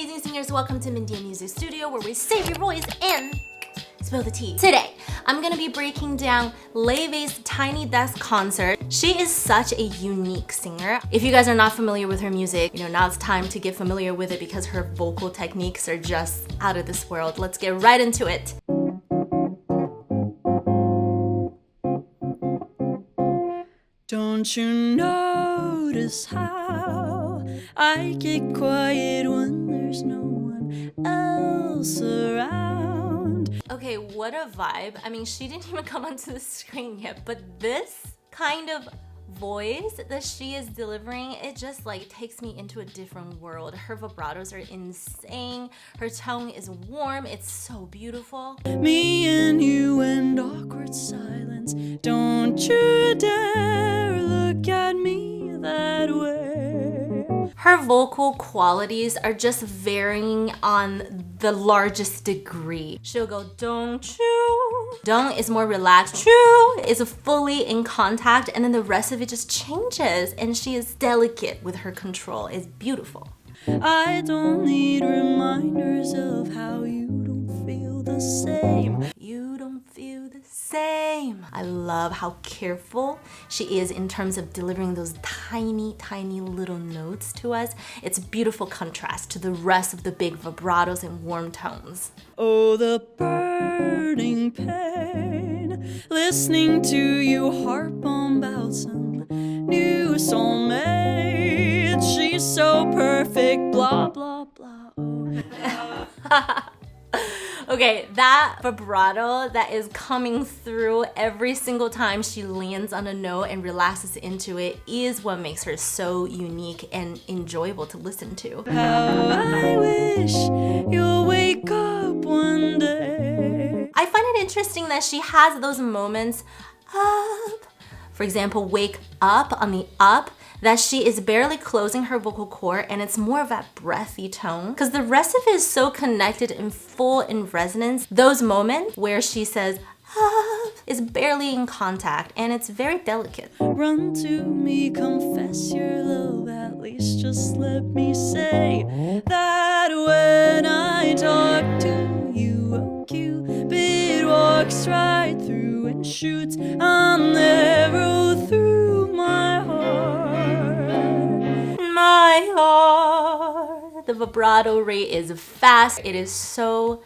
amazing singers, welcome to Mindia Music Studio, where we save your voice and spill the tea. Today, I'm gonna be breaking down Laufey's Tiny Desk concert. She is such a unique singer. If you guys are not familiar with her music, now it's time to get familiar with it because her vocal techniques are just out of this world. Let's get right into it. Don't you notice how I get quiet when there's no one else around? Okay, what a vibe. I mean, she didn't even come onto the screen yet, but this kind of voice that she is delivering, it just like takes me into a different world. Her vibratos are insane. Her tone is warm. It's so beautiful. Me and you and awkward silence. Don't you dare look at me that way. Her vocal qualities are just varying on the largest degree. She'll go, don't you? Don't is more relaxed. True is fully in contact, and then the rest of it just changes, and she is delicate with her control. It's beautiful. I don't need reminders of how you don't feel the same. You don't feel the same. I love how careful she is in terms of delivering those tiny, tiny little notes to us. It's a beautiful contrast to the rest of the big vibratos and warm tones. Oh, the burning pain, listening to you harp on about some new soulmate. She's so perfect, blah, blah, blah. Oh. Okay, that vibrato that is coming through every single time she lands on a note and relaxes into it is what makes her so unique and enjoyable to listen to. How I wish you'll wake up one day. I find it interesting that she has those moments up. For example, wake up on the up, that she is barely closing her vocal cord and it's more of that breathy tone because the rest of it is so connected and full in resonance. Those moments where she says up is barely in contact and it's very delicate. Run to me, confess your love, at least just let me say that when I talk to you, a Cupid walks right through and shoots an arrow through my heart. My heart. The vibrato rate is fast. It is so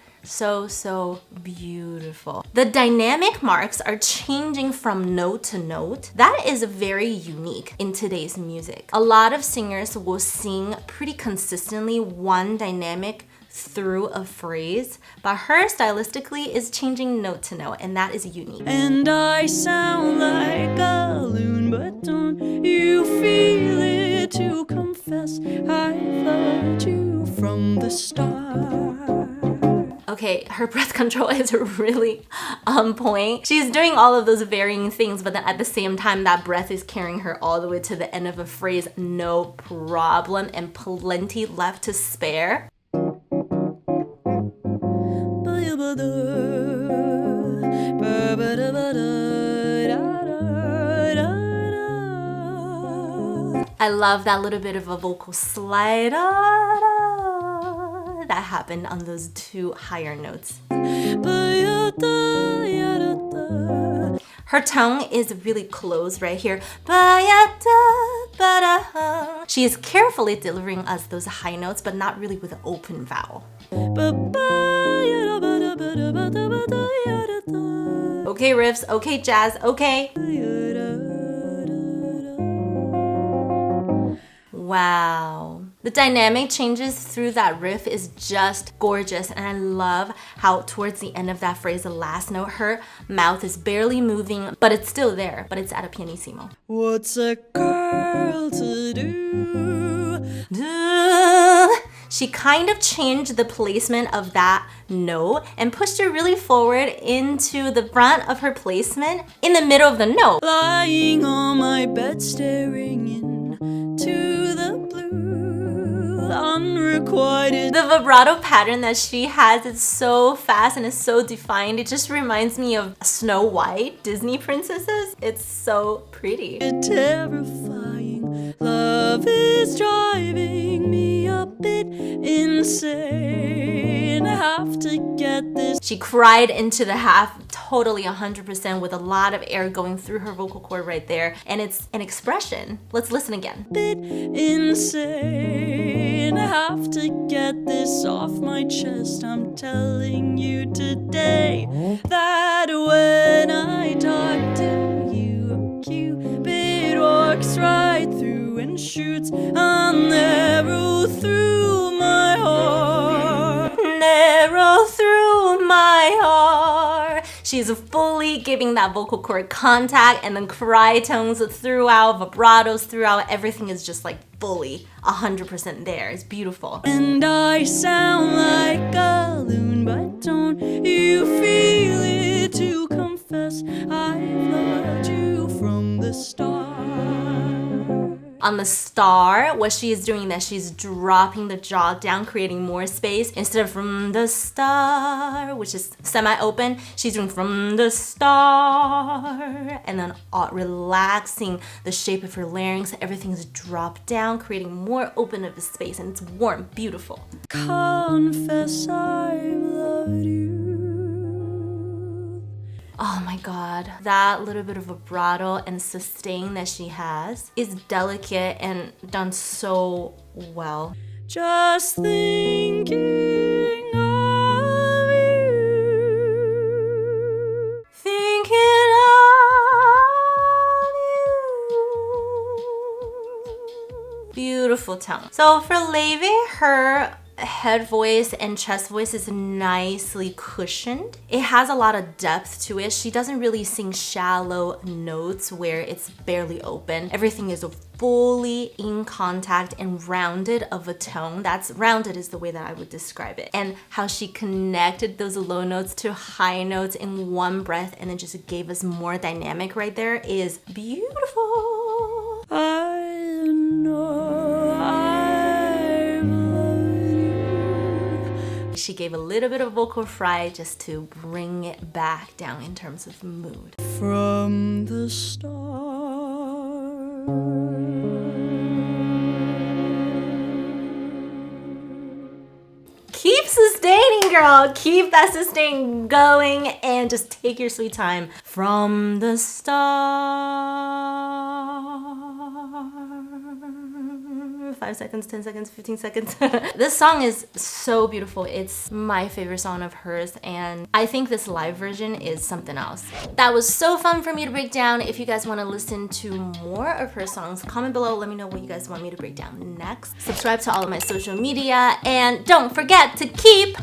beautiful. The dynamic marks are changing from note to note. That is very unique in today's music. A lot of singers will sing pretty consistently one dynamic through a phrase, but her stylistically is changing note to note, and that is unique. And I sound like a loon, but don't you feel it to confess I loved you from the start. Okay, her breath control is really on point. She's doing all of those varying things, but then at the same time, that breath is carrying her all the way to the end of a phrase, no problem, and plenty left to spare. I love that little bit of a vocal slide that happened on those two higher notes. Her tone is really close right here. She is carefully delivering us those high notes, but not really with an open vowel. Okay, riffs. Okay, jazz. Okay. Wow. The dynamic changes through that riff is just gorgeous, and I love how towards the end of that phrase, the last note, her mouth is barely moving, but it's still there, but it's at a pianissimo. What's a girl to do? She kind of changed the placement of that note and pushed it really forward into the front of her placement in the middle of the note. Lying on my bed staring into the blue, unrequited. The vibrato pattern that she has is so fast and it's so defined. It just reminds me of Snow White, Disney princesses. It's so pretty. Terrifying. Love is driving me a bit insane. to get this. She cried into the half, totally 100% with a lot of air going through her vocal cord right there. And it's an expression. Let's listen again. Bit insane. I have to get this off my chest. I'm telling you today that when I talk to you, Cupid walks right through and shoots a arrow through my heart. Arrow through my heart. She's fully giving that vocal cord contact, and then cry tones throughout, vibratos throughout. Everything is just like fully 100% there. It's beautiful. And I sound like a loon, but don't you feel it to confess I've loved you from the start. On the star, what she is doing that she's dropping the jaw down, creating more space. Instead of from the star, which is semi-open, she's doing from the star. And then relaxing the shape of her larynx. Everything is dropped down, creating more open of a space. And it's warm, beautiful. Confess I've loved you. Oh my god, that little bit of vibrato and sustain that she has is delicate and done so well. Just thinking of you. Thinking of you. Beautiful tone. So for Laufey, her head voice and chest voice is nicely cushioned. It has a lot of depth to it. She doesn't really sing shallow notes where it's barely open. Everything is fully in contact and rounded of a tone. That's rounded is the way that I would describe it. And how she connected those low notes to high notes in one breath and then just gave us more dynamic right there is beautiful. I know I've loved you. She gave a little bit of vocal fry just to bring it back down in terms of mood. From the start. Keep sustaining, girl. Keep that sustain going and just take your sweet time. From the start. 5 seconds, 10 seconds, 15 seconds. This song is so beautiful. It's my favorite song of hers, and I think this live version is something else. That was so fun for me to break down. If you guys want to listen to more of her songs, comment below. Let me know what you guys want me to break down next. Subscribe to all of my social media, and don't forget to keep